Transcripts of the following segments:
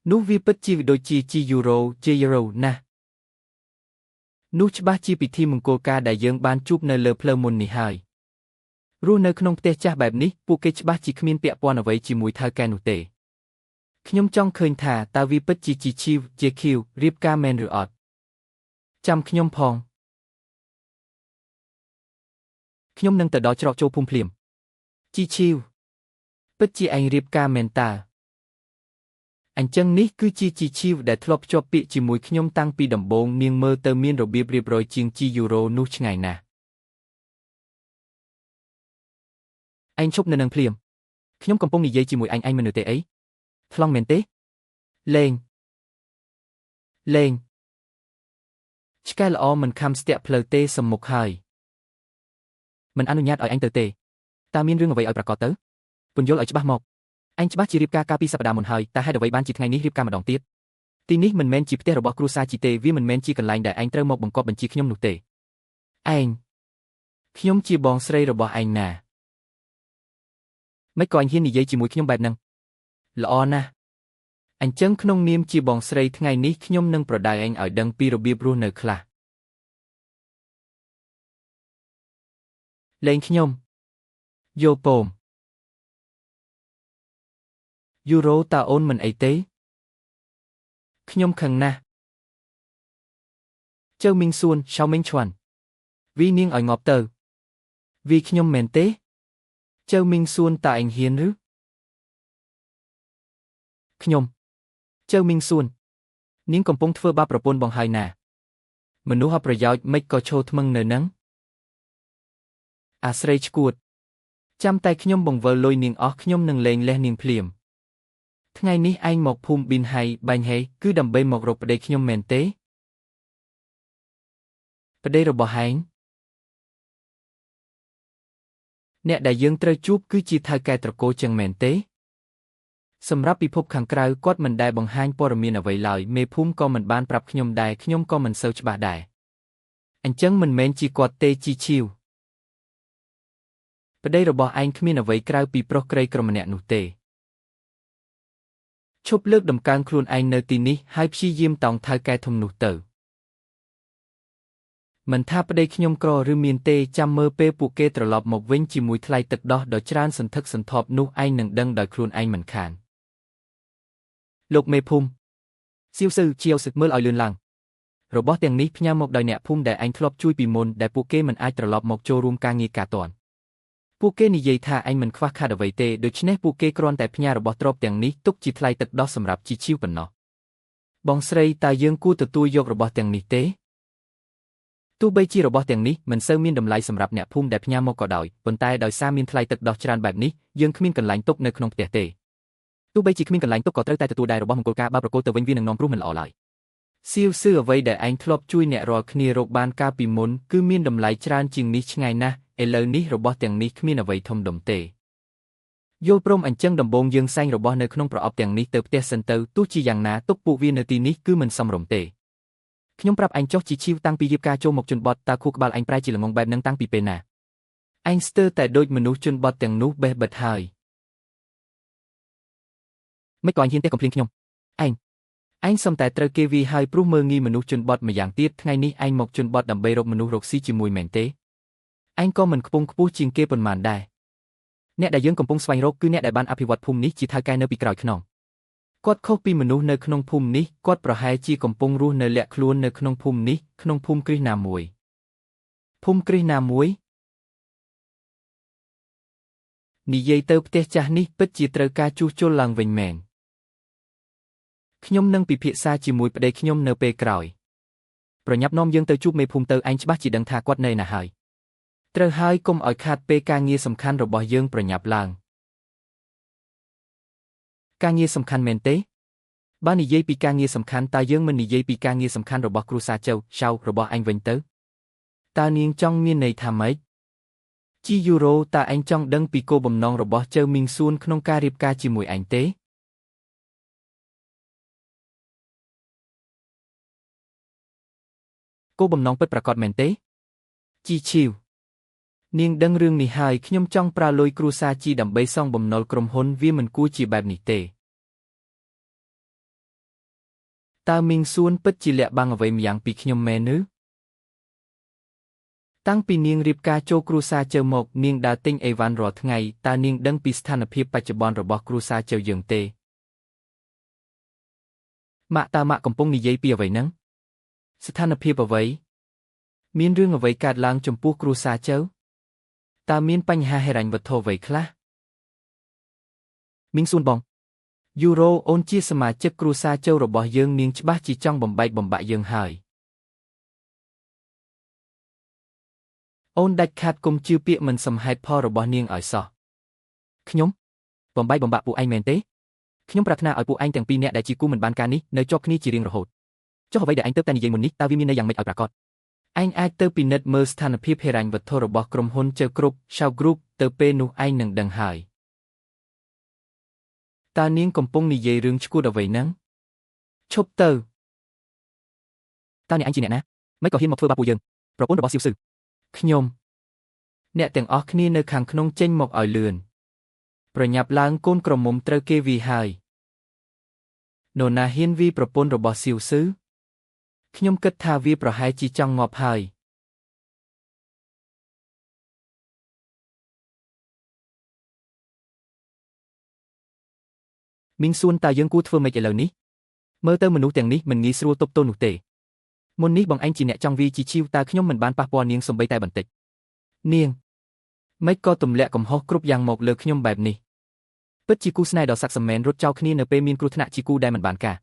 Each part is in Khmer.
នោះវាពិតជាដូចជាយូរ៉ូណាស់នោះច្បាស់ជាពិធីមង្គលការដែលយើងបានជួបនៅលើផ្លូវមុននេះហើយរស់នៅក្នុងផ្ទះចាស់បែបនេះពួកគេច្បាស់ជាគ្មានពាក់ព័ន្ធអ្វីជាមួយថៅកែនោះទេខ្ញុំចង់ឃើញថាតើវាពិតជាJQរៀបការមែនឬអត់ចាំខ្ញុំផងខ្ញុំនឹងទៅដល់ច្រកចូលភូមិភ្លាមJQពិតជាឯងរៀបការមែនតើអញ្ចឹងនេះគឺជាJQដែលធ្លាប់ភ្ជាប់ពាក្យជាមួយខ្ញុំតាំងពីដំបូងនាងមើលទៅមានរបៀបរៀបរយជាងយូរ៉ូនោះឆ្ងាយណាស់ឯងឈប់នៅនឹងភ្លាមខ្ញុំកំពុងនិយាយជាមួយឯងមិននៅទេអីថ្លង់មែនទេលេងឆ្កែល្អមិនខំស្ទាក់ផ្លូវទេសំមុខហើយមិនអនុញ្ញាតឲ្យឯងទៅទេតើមានរឿងអ្វីឲ្យប្រកាសទៅពន្យល់ឲ្យច្បាស់មកឯងច្បាស់ជារៀបការកាលពីសប្តាហ៍មុនហើយតើហេតុអ្វីបានជាថ្ងៃនេះរៀបការម្ដងទៀតទីនេះមិនមែនជាផ្ទះរបស់គ្រួសារជីទេវាមិនមែនជាកន្លែងដែលឯងត្រូវមកបង្កប់បញ្ជាខ្ញុំនោះទេឯងខ្ញុំជាបងស្រីរបស់ឯងណាមិនក៏ឯងហ៊ាននិយាយជាមួយខ្ញុំបែបហ្នឹងល្អណាស់អញ្ចឹងក្នុងនាមជាបងស្រីថ្ងៃនេះខ្ញុំនឹងប្រដៅឯងឲ្យដឹងពីរបៀបរស់នៅខ្លះលេងខ្ញុំយោពមយូរ៉ូតើអូនមិនអីទេខ្ញុំខឹងណាស់ជើមីងសួនឆៅមីងឈ្វាន់វីនាងឲ្យងាប់ទៅវីខ្ញុំមែនទេជើមីងសួនតើឯងហ៊ានឬខ្ញុំជើមីងសួននាងកំពុងធ្វើបាបប្រពន្ធបងហើយណាមនុស្សអប្រយោជន៍មិនក៏ឈោថ្មឹងនៅនឹងអាស្រីឈួតចាំតែខ្ញុំបង្វិលលុយនាងអស់ខ្ញុំនឹងលែងលះនាងភ្លាមថ្ងៃនេះឯងមកភូមិប៊ីនហៃបាញ់ហេគឺដើម្បីមករកប្តីខ្ញុំមែនទេប្តីរបស់ហែងអ្នកដែលយើងត្រូវជួបគឺជាថៅកែត្រកូលចឹងមែនទេសម្រាប់ពិភពខាងក្រៅគាត់មិនដែលបង្ហាញព័ត៌មានអ្វីឡើយមេភូមិក៏មិនបានប្រាប់ខ្ញុំដែរខ្ញុំក៏មិនសូវច្បាស់ដែរអញ្ចឹងមិនមែនជាគាត់ទេជីឈីវប្តីរបស់ឯងគ្មានអ្វីក្រៅពីប្រុសក្រីក្រម្នាក់នោះទេឈប់លើកដំកើងខ្លួនឯងនៅទីនេះហើយព្យាយាមតោងថៅកែធំនោះទៅមិនថាប្តីខ្ញុំក្រឬមានទេចាំមើលពេលពួកគេត្រឡប់មកវិញជាមួយថ្លៃទឹកដោះដ៏ច្រើនសន្ធឹកសន្ធាប់នោះឯងនឹងដឹងដោយខ្លួនឯងមិនខានលោកមេភូមិសៀវស៊ឺជាវសឹកមើលឲ្យលឿនឡើងរបស់ទាំងនេះផ្ញើមកដោយអ្នកភូមិដែលឯងធ្លាប់ជួយពីមុនដែលពួកគេមិនអាចត្រឡប់មកចូលរួមការងារការទាន់ពួកគេនិយាយថាឯងមិនខ្វះខាតអ្វីទេដូច្នេះពួកគេគ្រាន់តែផ្ញើរបស់ទ្រព្យទាំងនេះទុកជាថ្លៃទឹកដោះសម្រាប់ជីឈីវប៉ុណ្ណោះបងស្រីតើយើងគួរទទួលយករបស់ទាំងនេះទេទោះបីជារបស់ទាំងនេះមិនសូវមានតម្លៃសម្រាប់អ្នកភូមិដែលផ្ញើមកក៏ដោយប៉ុន្តែដោយសារមានថ្លៃទឹកដោះច្រើនបែបនេះយើងគ្មានកន្លែងទុកនៅក្នុងផ្ទះទេទោះបីជាគ្មានកន្លែងទុកក៏ត្រូវតែទទួលដែររបស់មង្គលការបើប្រកូលទៅវិញវានឹងនាំព្រោះមិនល្អឡើយសៀវស៊ឺអ្វីដែលឯងធ្លាប់ជួយអ្នករាល់គ្នារកបានកាលពីមុនគឺមានតម្លៃច្រើនជាងនេះឆ្ងាយណាស់ឥឡូវនេះរបស់ទាំងនេះគ្មានអ្វីធំដុំទេយល់ព្រមអញ្ចឹងដំបូងយើងសែងរបស់នៅក្នុងប្រអប់ទាំងនេះទៅផ្ទះសិនទៅទោះជាយ៉ាងណាទុកពួកវានៅទីនេះគឺមិនសមរម្យទេខ្ញុំប្រាប់ឯងចុះជីឈីវតាំងពីរៀបការចូលមកជនបទតើខួរក្បាលឯងប្រែជាល្ងងបែបហ្នឹងតាំងពីពេលណាឯងស្ទើរតែដូចមនុស្សជនបទទាំងនោះបេះបិទហើយមិនក៏ឯងហ៊ានទេកំភ្លៀងខ្ញុំឯងសុំតែត្រូវគេវាយហើយព្រោះមើងងាយមនុស្សជនបទម្យ៉ាងទៀតថ្ងៃនេះឯងមកជនបទដើម្បីរកមនុស្សរកស៊ីជាមួយមែនទេឯងក៏មិនខ្ពង់ខ្ពស់ជាងគេប៉ុន្មានដែរអ្នកដែលយើងកំពុងស្វែងរកគឺអ្នកដែលបានអភិវឌ្ឍភូមិនេះជាថៅកែនៅពីក្រោយខ្នងគាត់ខុសពីមនុស្សនៅក្នុងភូមិនេះគាត់ប្រហែលជាកំពុងរស់នៅលាក់ខ្លួននៅក្នុងភូមិនេះក្នុងភូមិគ្រឹះណាមួយភូមិគ្រឹះណាមួយនិយាយទៅផ្ទះចាស់នេះពិតជាត្រូវការជួសជុលឡើងវិញមែនខ្ញុំនឹងពិភាក្សាជាមួយប្តីខ្ញុំនៅពេលក្រោយប្រញាប់នាំយើងទៅជួបមេភូមិទៅឯងច្បាស់ជាដឹងថាគាត់នៅណាហើយត្រូវហើយកុំឲ្យខាតពេលការងារសំខាន់របស់យើងប្រញាប់ឡើងការងារសំខាន់មែនទេបើនិយាយពីការងារសំខាន់តើយើងមិននិយាយពីការងារសំខាន់របស់គ្រួសារចៅរបស់ឯងវិញទៅតើនាងចង់មានន័យថាម៉េចជីយូរ៉ូតើឯងចង់ដឹងពីគោលបំណងរបស់ចៅមីងសួនក្នុងការរៀបការជាមួយឯងទេគោលបំណងពិតប្រាកដមែនទេជីឈីវនាងដឹងរឿងនេះហើយខ្ញុំចង់ប្រើលុយគ្រួសារជីដើម្បីសងបំណុលក្រុមហ៊ុនវាមិនគួរជាបែបនេះទេ តើមីងសួនពិតជាលាក់បាំងអ្វីម្យ៉ាងពីខ្ញុំមែនឬតាំងពីនាងរៀបការចូលគ្រួសារជើមកនាងដើរទិញអីវ៉ាន់រាល់ថ្ងៃតើនាងដឹងពីស្ថានភាពបច្ចុប្បន្នរបស់គ្រួសារជើយើងទេម៉ាក់កំពុងនិយាយពីអ្វីហ្នឹងស្ថានភាពអ្វីមានរឿងអ្វីកើតឡើងចំពោះគ្រួសារជើតើមានបញ្ហាហិរញ្ញវត្ថុអ្វីខ្លះមីងសួនបងយូរ៉ូអូនជាសមាជិកគ្រួសារជើរបស់យើងនាងច្បាស់ជាចង់បំបែកបំបាក់យើងហើយអូនដាច់ខាតគុំជឿពាក្យមិនសមហេតុផលរបស់នាងឲ្យសោះខ្ញុំបំបែកបំបាក់ពួកឯងមែនទេខ្ញុំប្រាថ្នាឲ្យពួកឯងទាំងពីរនាក់ដែលជាគូមិនបានការនេះនៅជាប់គ្នាជារៀងរហូតចុះអ្វីដែលឯងទៅតែនិយាយមុននេះតើវាមានន័យយ៉ាងម៉េចឲ្យប្រាកដឯងអាចទៅពិនិត្យមើលស្ថានភាពហិរញ្ញវត្ថុរបស់ក្រុមហ៊ុនជើគ្រប់ Shaw Group ទៅពេលនោះឯងនឹងដឹងហើយតើនាងកំពុងនិយាយរឿងឈួតអ្វីហ្នឹងឈប់ទៅតើអ្នកឯងជាអ្នកណាមិនក៏ហ៊ានមកធ្វើបាបពួកយើងប្រពន្ធរបស់សៀវស៊ឺខ្ញុំអ្នកទាំងអស់គ្នានៅខាងក្នុងចេញមកឲ្យលឿនប្រញាប់ឡើងកូនក្រមុំត្រូវគេវាយហើយនរណាហ៊ានវាយប្រពន្ធរបស់សៀវស៊ឺខ្ញុំគិតថាវាប្រហែលជាចង់ងាប់ហើយមីងសួនតើយើងគួរធ្វើម៉េចឥឡូវនេះមើលទៅមនុស្សទាំងនេះមិនងាយស្រួលទប់ទល់នោះទេមុននេះបងឯងជាអ្នកចង់វាយជីឈីវតើខ្ញុំមិនបានប៉ះពាល់នាងសំបីតែបន្តិចនាងមិនក៏ទម្លាក់កំហុសគ្រប់យ៉ាងមកលើខ្ញុំបែបនេះពិតជាគូស្នេហ៍ដ៏ស័ក្តិសមមែនរត់ចោលគ្នានៅពេលមានគ្រោះថ្នាក់ជាគូដែលមិនបានការ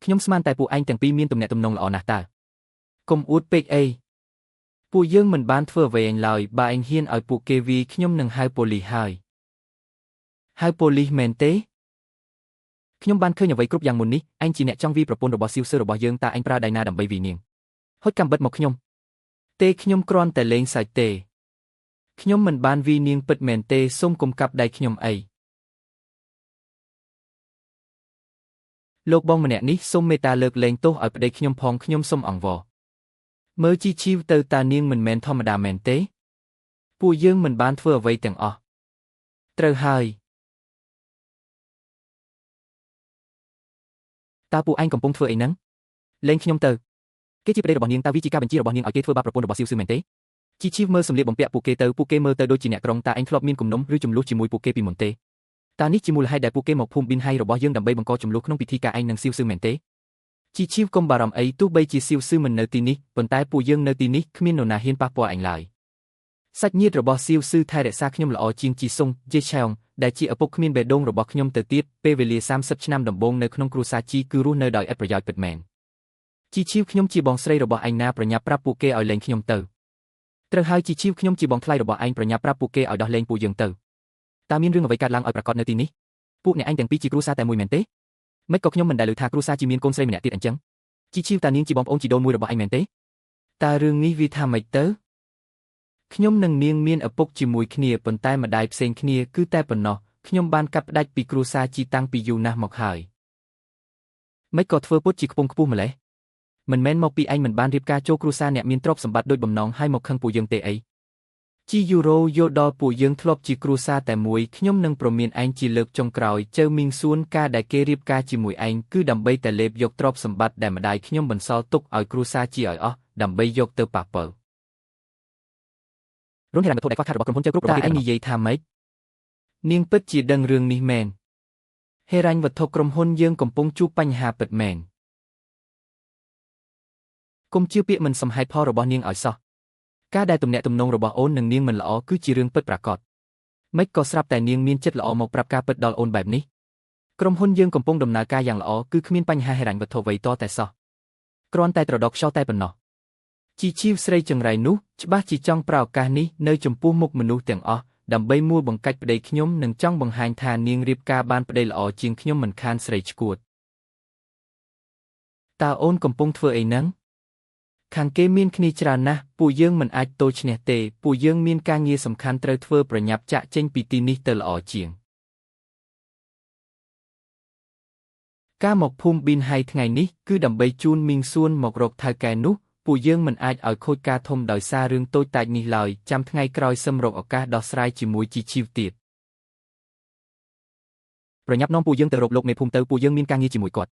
ខ្ញុំស្មានតែពួកឯងទាំងពីរមានទំនាក់ទំនងល្អណាស់តើកុំអួតពេកអីពួកយើងមិនបានធ្វើអ្វីឯងឡើយបើឯងហ៊ានឲ្យពួកគេវាយខ្ញុំនឹងហៅប៉ូលីសហើយហៅប៉ូលីសមែនទេខ្ញុំបានឃើញអ្វីគ្រប់យ៉ាងមុននេះឯងជាអ្នកចង់វាយប្រពន្ធរបស់សៀវស៊ឺរបស់យើងតើឯងប្រើដៃណាដើម្បីវាយនាងហុចកាំបិតមកខ្ញុំទេខ្ញុំគ្រាន់តែលេងសើចទេខ្ញុំមិនបានវាយនាងពិតមែនទេសូមកុំកាប់ដៃខ្ញុំអីលោកបងម្នាក់នេះសូមមេត្តាលើកលែងទោសឲ្យប្តីខ្ញុំផងខ្ញុំសូមអង្វរមើលជីឈីវទៅតានាងមិនមែនធម្មតាមែនទេពួកយើងមិនបានធ្វើអ្វីទាំងអស់ត្រូវហើយតើពួកឯងកំពុងធ្វើអីហ្នឹងលេងខ្ញុំទៅគេជាប្តីរបស់នាងតើវាជាការបញ្ជារបស់នាងឲ្យគេធ្វើបាបប្រពន្ធរបស់សៀវស៊ឺមែនទេជីឈីវមើលសម្លៀកបំពាក់ពួកគេទៅពួកគេមើលទៅដូចជាអ្នកក្រុងតើឯងធ្លាប់មានគំនុំឬចំនួនជាមួយពួកគេពីមុនទេតើនេះជាមូលហេតុដែលពួកគេមកភូមិប៊ីនហៃរបស់យើងដើម្បីបង្កចំនួនក្នុងពិធីការឯងនិងសៀវស៊ឺមែនទេជីឈីវកុំបារម្ភអីទោះបីជាសៀវស៊ឺមិននៅទីនេះប៉ុន្តែពួកយើងនៅទីនេះគ្មាននរណាហ៊ានប៉ះពាល់ឯងឡើយសាច់ញាតិរបស់សៀវស៊ឺថែរក្សាខ្ញុំល្អជាងជីសុងជេឆេងដែលជាឪពុកគ្មានបេះដូងរបស់ខ្ញុំទៅទៀតពេលវេលា30ឆ្នាំដំបូងនៅក្នុងគ្រួសារជីគឺរស់នៅដោយឥតប្រយោជន៍ពិតមែនជីឈីវខ្ញុំជាបងស្រីរបស់ឯងណាប្រញាប់ប្រាប់ពួកគេឲ្យលែងខ្ញុំទៅត្រូវហើយជីឈីវខ្ញុំជាបងថ្លៃរបស់ឯងប្រញាប់ប្រាប់ពួកគេឲ្យដោះលែងពួកយើងទៅតើមានរឿងអ្វីកើតឡើងឲ្យប្រកាសនៅទីនេះពួកអ្នកឯងទាំងពីរជាគ្រួសារតែមួយមែនទេមិនក៏ខ្ញុំមិនដែលឮថាគ្រួសារជីមានកូនស្រីម្នាក់ទៀតអញ្ចឹងជីឈីវតានាងជាបងប្អូនជីដូនមួយរបស់ឯងមែនទេតើរឿងនេះវាថាម៉េចទៅខ្ញុំនិងនាងមានឪពុកជាមួយគ្នាប៉ុន្តែម្ដាយផ្សេងគ្នាគឺតែប៉ុណ្ណោះខ្ញុំបានកាត់ផ្ដាច់ពីគ្រួសារជីតាំងពីយូរណាស់មកហើយមិនក៏ធ្វើពុតជាខ្ពង់ខ្ពស់ម្លេះមិនមែនមកពីឯងមិនបានរៀបការចូលគ្រួសារអ្នកមានទ្រព្យសម្បត្តិដូចបំណងឲ្យមកខឹងពួកយើងទេអីជីយូរ៉ូយល់ដល់ពួកយើងធ្លាប់ជាគ្រួសារតែមួយខ្ញុំនឹងប្រមានឯងជាលើកចុងក្រោយជើមីងសួនការដែលគេរៀបការជាមួយឯងគឺដើម្បីតែលេបយកទ្រព្យសម្បត្តិដែលម្ដាយខ្ញុំបន្សល់ទុកឲ្យគ្រួសារជីឲ្យអស់ដើម្បីយកទៅប៉ះពាល់រុនហេរ៉ានវត្ថុដែលខ្វះខាតរបស់ក្រុមហ៊ុនជើគ្រប់ប្រទេសឯងនិយាយថាម៉េចនាងពិតជាដឹងរឿងនេះមែនហេរ៉ាញ់វត្ថុក្រុមហ៊ុនយើងកំពុងជួបបញ្ហាពិតមែនកុំជឿពាក្យមិនសមហេតុផលរបស់នាងឲ្យសោះការដែលទំនាក់ទំនងរបស់អូននិងនាងមិនល្អគឺជារឿងពិតប្រាកដមិនក៏ស្រាប់តែនាងមានចិត្តល្អមកប្រាប់ការពិតដល់អូនបែបនេះក្រុមហ៊ុនយើងកំពុងដំណើរការយ៉ាងល្អគឺគ្មានបញ្ហាហិរញ្ញវត្ថុអ្វីតតែសោះគ្រាន់តែត្រដកខ្យល់តែប៉ុណ្ណោះជីឈីវស្រីចង្រៃនោះច្បាស់ជាចង់ប្រើឱកាសនេះនៅចំពោះមុខមនុស្សទាំងអស់ដើម្បីមួលបង្កាច់ប្តីខ្ញុំនិងចង់បង្ហាញថានាងរៀបការបានប្តីល្អជាងខ្ញុំមិនខានស្រីឈួតតើអូនកំពុងធ្វើអីហ្នឹងខាងគេមានគ្នាច្រើនណាស់ពួកយើងមិនអាចទល់ឈ្នះទេពួកយើងមានការងារសំខាន់ត្រូវធ្វើប្រញាប់ចាក់ចេញពីទីនេះទៅល្អជាងការមកភូមិប៊ីនហៃថ្ងៃនេះគឺដើម្បីជូនមីងសួនមករកថៅកែនោះពួកយើងមិនអាចឲ្យខូចការធំដោយសាររឿងតូចតាចនេះឡើយចាំថ្ងៃក្រោយសឹមរកឱកាសដោះស្រាយជាមួយជីឈីវទៀតប្រញាប់នាំពួកយើងទៅរកលោកមេភូមិទៅពួកយើងមានការងារជាមួយគាត់